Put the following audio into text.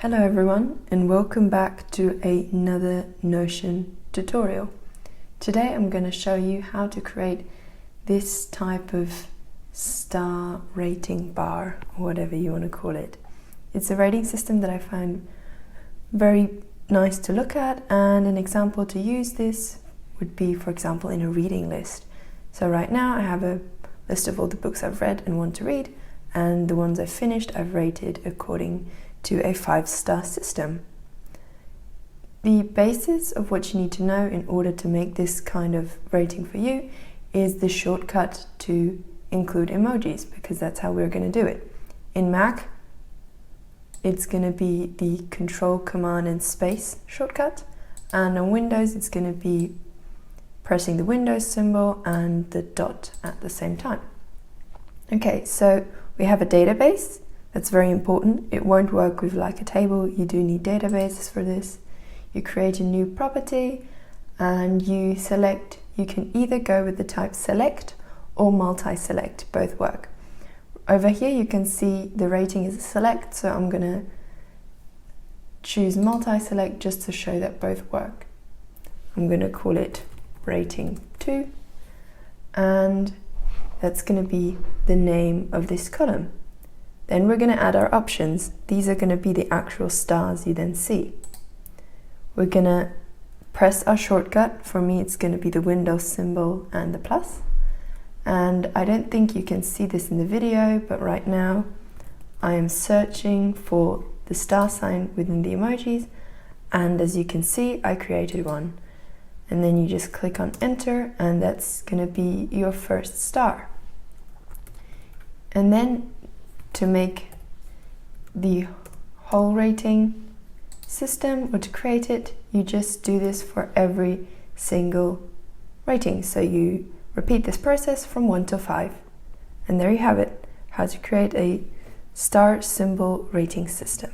Hello everyone and welcome back to another Notion tutorial. Today I'm going to show you how to create this type of star rating bar, or whatever you want to call it. It's a rating system that I found very nice to look at, and an example to use this would be, for example, in a reading list. So right now I have a list of all the books I've read and want to read, and the ones I've finished I've rated according to a 5-star system. The basis of what you need to know in order to make this kind of rating for you is the shortcut to include emojis, because that's how we're going to do it. In Mac, it's going to be the Control, Command and Space shortcut, and on Windows it's going to be pressing the Windows symbol and the dot at the same time. Okay, so we have a database. That's very important. It won't work with like a table. You do need databases for this. You create a new property and you select. You can either go with the type select or multi-select, both work. Over here you can see the rating is a select, so I'm going to choose multi-select just to show that both work. I'm going to call it rating 2, and that's going to be the name of this column. Then we're going to add our options. These are going to be the actual stars you then see. We're going to press our shortcut. For me, it's going to be the Windows symbol and the plus. And I don't think you can see this in the video, but right now I am searching for the star sign within the emojis. And as you can see, I created one. And then you just click on enter, and that's going to be your first star. And then to make the whole rating system, or to create it, you just do this for every single rating. So you repeat this process from 1 to 5. And there you have it, how to create a star symbol rating system.